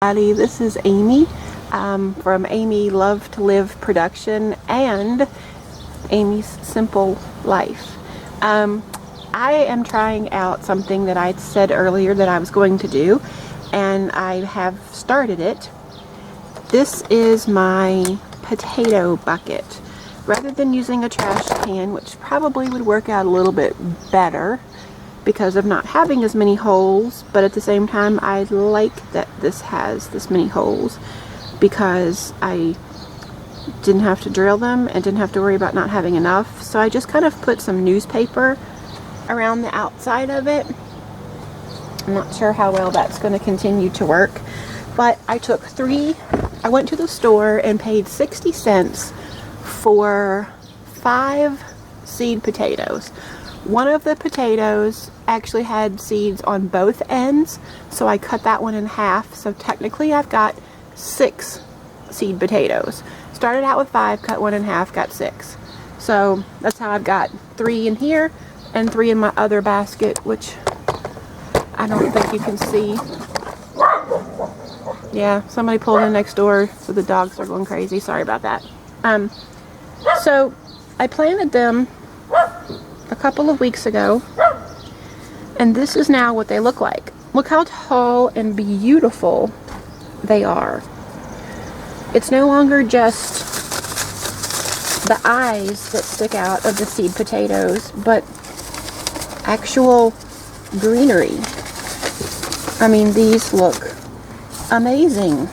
This is Amy from Amy Love to Live production and Amy's Simple Life. I am trying out something that I said earlier that I was going to do, and I have started it. This is my potato bucket. Rather than using a trash can, which probably would work out a little bit better because of not having as many holes, but at the same time I like that this has this many holes because I didn't have to drill them and didn't have to worry about not having enough. So I just kind of put some newspaper around the outside of it. I'm not sure how well that's going to continue to work, but I went to the store and paid 60 cents for 5 seed potatoes. One of the potatoes actually had seeds on both ends, so I cut that one in half. So technically I've got 6 seed potatoes. Started out with 5, cut one in half, got 6. So that's how I've got 3 in here and 3 in my other basket, which I don't think you can see. Yeah, somebody pulled in next door, so the dogs are going crazy. Sorry about that. So I planted them a couple of weeks ago, and this is now what they look like. Look how tall and beautiful they are. It's no longer just the eyes that stick out of the seed potatoes, but actual greenery. I mean, these look amazing.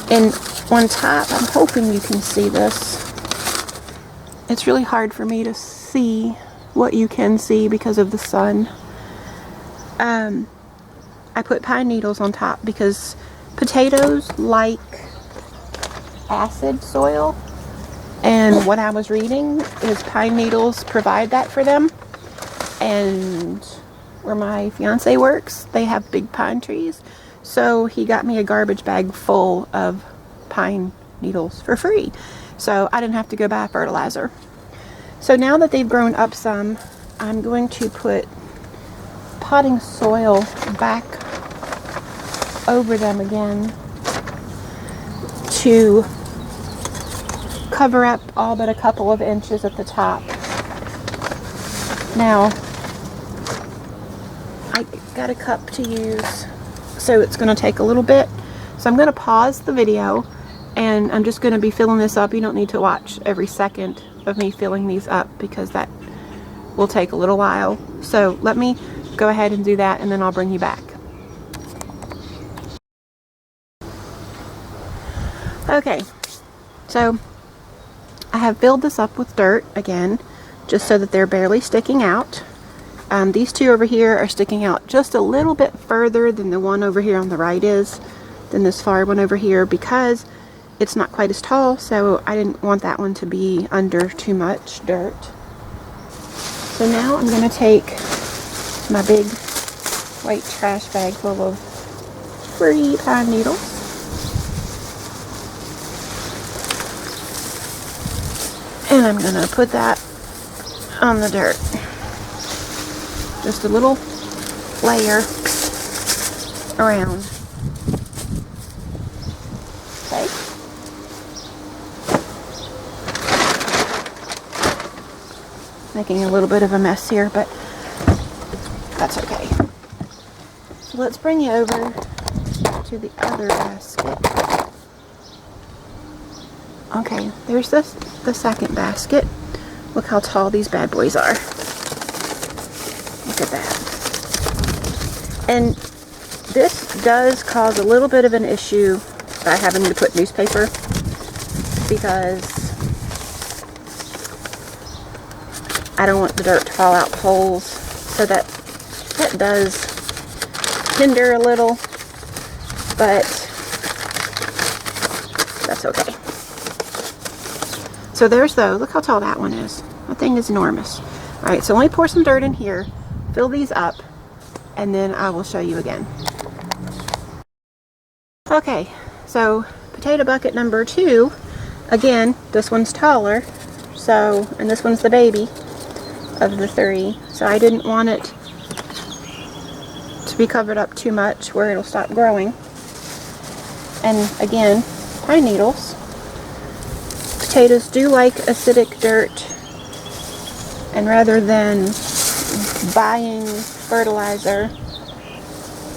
And on top, I'm hoping you can see this. It's really hard for me to see what you can see because of the sun. I put pine needles on top because potatoes like acid soil, and what I was reading is pine needles provide that for them. And where my fiance works, they have big pine trees, so he got me a garbage bag full of pine needles for free, so I didn't have to go buy fertilizer. So now that they've grown up some, I'm going to put potting soil back over them again to cover up all but a couple of inches at the top. Now, I got a cup to use, so it's going to take a little bit. So I'm going to pause the video, and I'm just going to be filling this up. You don't need to watch every second of me filling these up because that will take a little while. So let me go ahead and do that, and then I'll bring you back. Okay, so I have filled this up with dirt again, just so that they're barely sticking out. These two over here are sticking out just a little bit further than the one over here on the right is, than this far one over here, because it's not quite as tall, so I didn't want that one to be under too much dirt. So now I'm going to take my big white trash bag full of free pine needles. And I'm going to put that on the dirt. Just a little layer around. Okay. Making a little bit of a mess here, but that's okay. So let's bring you over to the other basket. Okay, there's the second basket. Look how tall these bad boys are. Look at that. And this does cause a little bit of an issue by having to put newspaper, because I don't want the dirt to fall out holes, so that does hinder a little, but that's okay. So there's those. Look how tall that one is. That thing is enormous. Alright, so let me pour some dirt in here, fill these up, and then I will show you again. Okay, so potato bucket number 2, again, this one's taller, so, and this one's the baby of the 3, so I didn't want it to be covered up too much where it'll stop growing. And again, pine needles. Potatoes do like acidic dirt, and rather than buying fertilizer,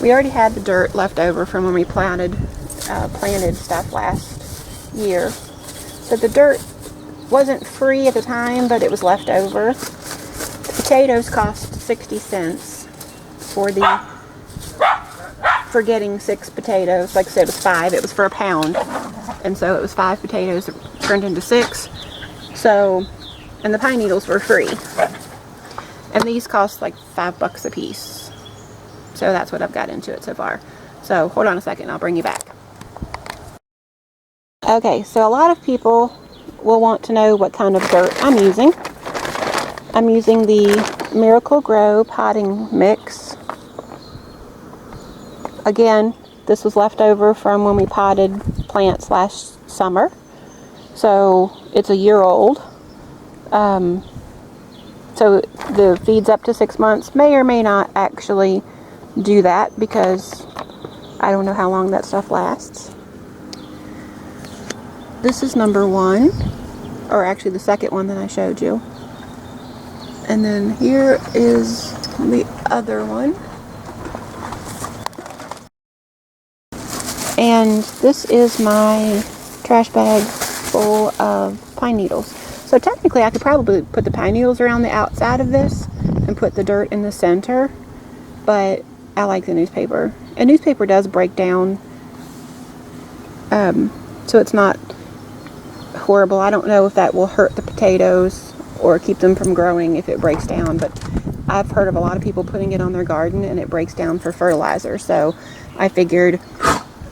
we already had the dirt left over from when we planted stuff last year. So the dirt wasn't free at the time, but it was left over. The potatoes cost 60 cents for getting 6 potatoes. Like I said, it was 5. It was for a pound, and so it was 5 potatoes turned into 6. So, and the pine needles were free, and these cost like $5 a piece. So that's what I've got into it so far. So hold on a second, I'll bring you back. Okay, so a lot of people will want to know what kind of dirt I'm using. I'm using the Miracle-Gro potting mix. Again, this was left over from when we potted plants last summer. So it's a year old. So the feed's up to 6 months. May or may not actually do that because I don't know how long that stuff lasts. This is number 1, or actually the second one that I showed you. And then here is the other one. And this is my trash bag full of pine needles. So technically I could probably put the pine needles around the outside of this and put the dirt in the center, but I like the newspaper. And newspaper does break down, so it's not horrible. I don't know if that will hurt the potatoes or keep them from growing if it breaks down, but I've heard of a lot of people putting it on their garden and it breaks down for fertilizer. So I figured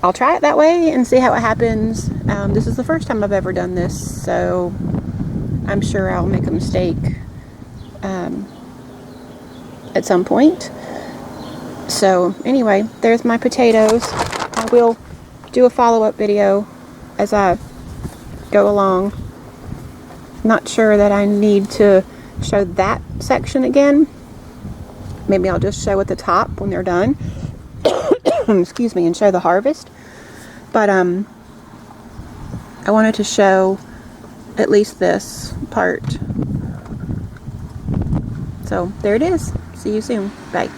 I'll try it that way and see how it happens. This is the first time I've ever done this, so I'm sure I'll make a mistake at some point. So anyway, there's my potatoes. I will do a follow-up video as I go along. Not sure that I need to show that section again. Maybe I'll just show at the top when they're done. Excuse me, and show the harvest. But I wanted to show at least this part. So there it is. See you soon. Bye.